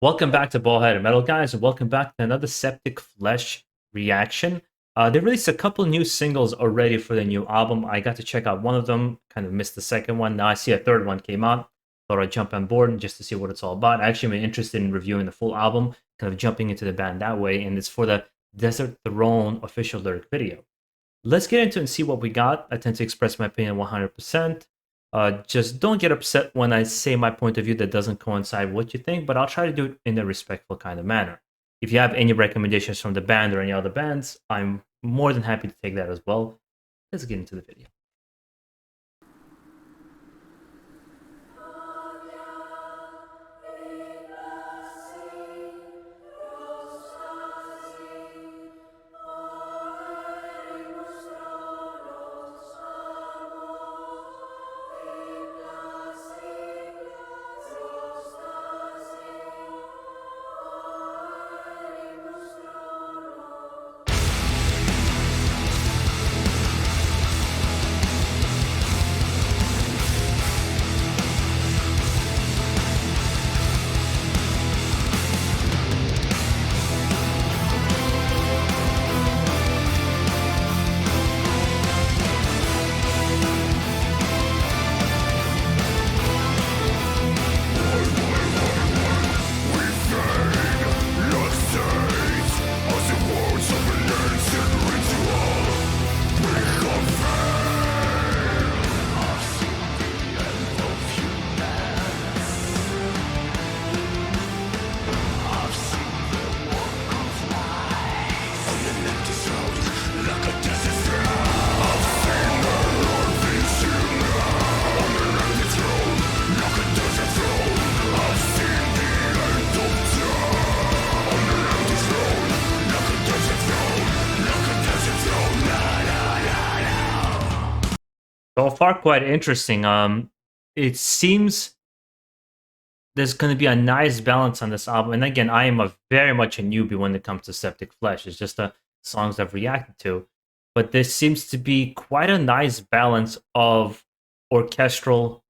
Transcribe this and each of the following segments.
Welcome back to BaldHeaded Metal, guys, and welcome back to another Septic Flesh reaction. They released a couple new singles already for the new album. I got to check out one of them, kind of missed the second one. Now I see a third one came out. Thought I'd jump on board just to see what it's all about. I actually been interested in reviewing the full album, kind of jumping into the band that way, and it's for the Desert Throne official lyric video. Let's get into it and see what we got. I tend to express my opinion 100%. Just don't get upset when I say my point of view that doesn't coincide with what you think, but I'll try to do it in a respectful kind of manner. If you have any recommendations from the band or any other bands, I'm more than happy to take that as well. Let's get into the video. So far, quite interesting. It seems there's going to be a nice balance on this album. And again, I am very much a newbie when it comes to Septic Flesh. It's just the songs I've reacted to. But there seems to be quite a nice balance of orchestral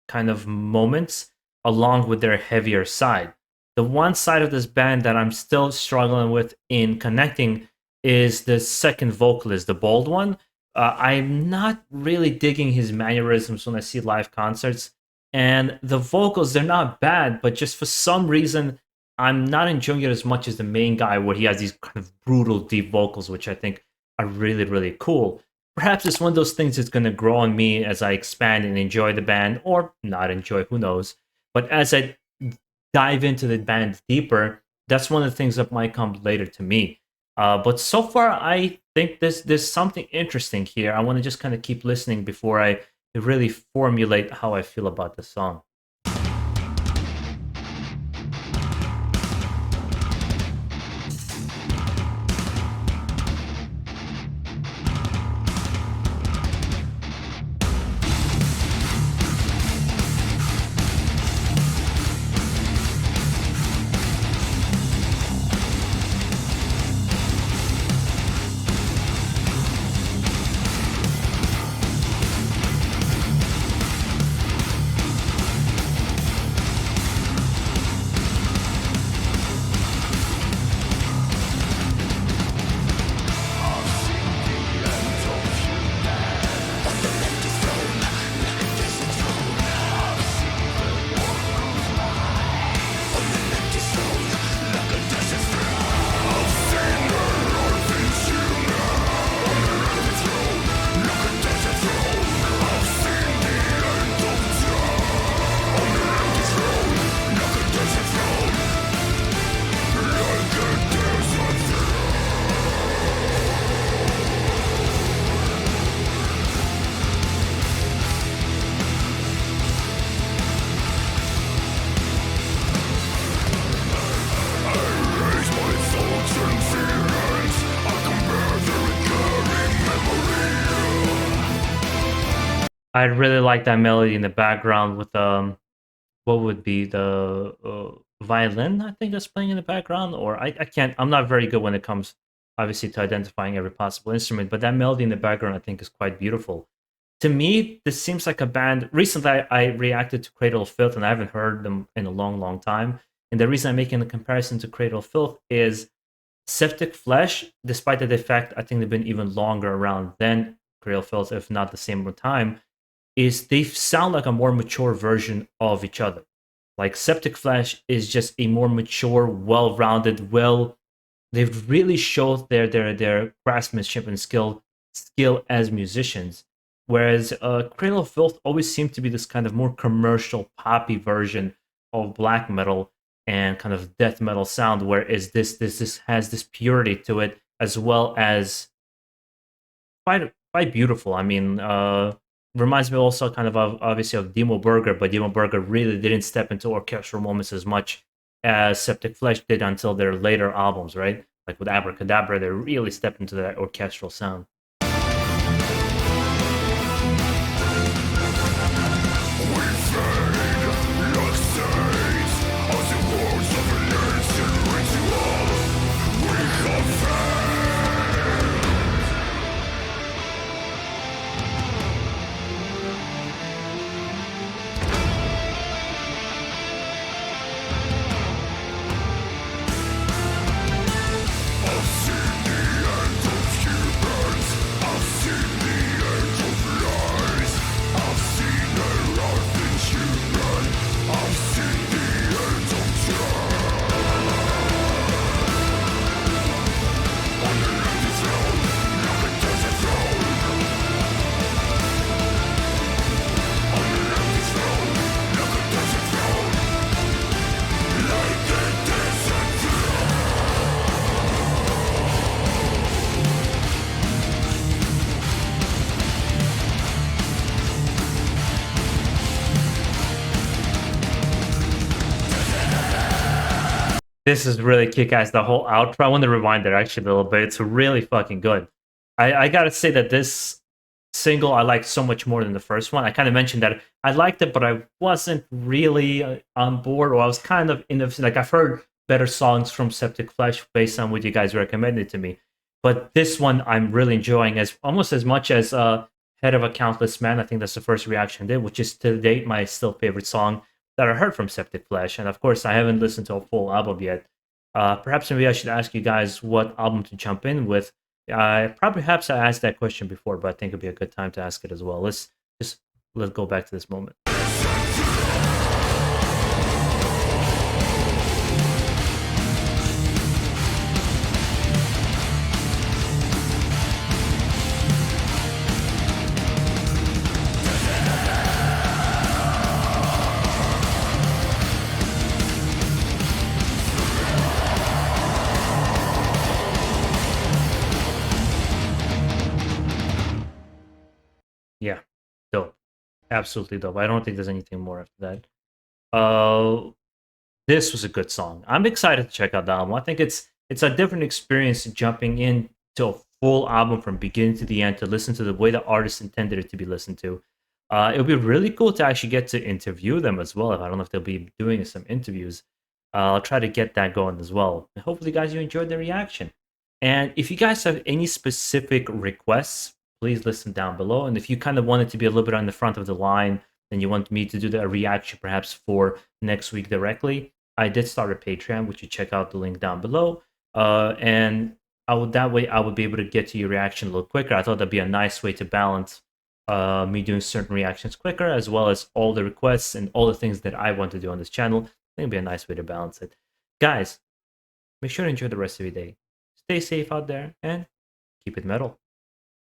kind of moments along with their heavier side. The one side of this band that I'm still struggling with in connecting is the second vocalist, the bald one. I'm not really digging his mannerisms when I see live concerts. And the vocals, they're not bad, but just for some reason, I'm not enjoying it as much as the main guy, where he has these kind of brutal, deep vocals, which I think are really, really cool. Perhaps it's one of those things that's going to grow on me as I expand and enjoy the band, or not enjoy, who knows. But as I dive into the band deeper, that's one of the things that might come later to me. But so far, I think there's something interesting here. I want to just kind of keep listening before I really formulate how I feel about the song. I really like that melody in the background with what would be the violin, I think, that's playing in the background. Or I can't, I'm not very good when it comes obviously to identifying every possible instrument, but that melody in the background I think is quite beautiful. To me, this seems like a band. Recently I reacted to Cradle of Filth, and I haven't heard them in a long time, And the reason I'm making the comparison to Cradle of Filth is Septic Flesh, despite the fact I think they've been even longer around than Cradle of Filth, if not the same time, is they sound like a more mature version of each other. Like Septic Flesh is just a more mature, well-rounded, they've really showed their craftsmanship and skill as musicians. Whereas Cradle of Filth always seemed to be this kind of more commercial, poppy version of black metal and kind of death metal sound. Whereas this has this purity to it, as well as quite beautiful. I mean, reminds me also kind of obviously of Demo Burger, but Demo Burger really didn't step into orchestral moments as much as Septic Flesh did until their later albums, right? Like with Abracadabra, they really stepped into that orchestral sound. This is really kick-ass. The whole outro. I want to rewind there actually a little bit. It's really fucking good. I gotta say that this single I liked so much more than the first one. I kind of mentioned that I liked it, but I wasn't really on board, or I was kind of in the like I've heard better songs from Septic Flesh based on what you guys recommended to me, but this one I'm really enjoying as almost as much as Head of a Countless Man. I think that's the first reaction I did, which is to date my still favorite song that I heard from Septic Flesh. And of course, I haven't listened to a full album yet. Perhaps maybe I should ask you guys what album to jump in with. Perhaps I asked that question before, but I think it'd be a good time to ask it as well. Let's go back to this moment. Yeah, dope. Absolutely dope. I don't think there's anything more after that. This was a good song. I'm excited to check out the album. I think it's a different experience jumping into a full album from beginning to the end to listen to the way the artist intended it to be listened to. It would be really cool to actually get to interview them as well. I don't know if they'll be doing some interviews. I'll try to get that going as well. And hopefully, guys, you enjoyed the reaction. And if you guys have any specific requests, please listen down below. And if you kind of want it to be a little bit on the front of the line and you want me to do the reaction perhaps for next week directly, I did start a Patreon, which you check out the link down below. And that way I would be able to get to your reaction a little quicker. I thought that'd be a nice way to balance me doing certain reactions quicker, as well as all the requests and all the things that I want to do on this channel. I think it'd be a nice way to balance it. Guys, make sure to enjoy the rest of your day. Stay safe out there and keep it metal.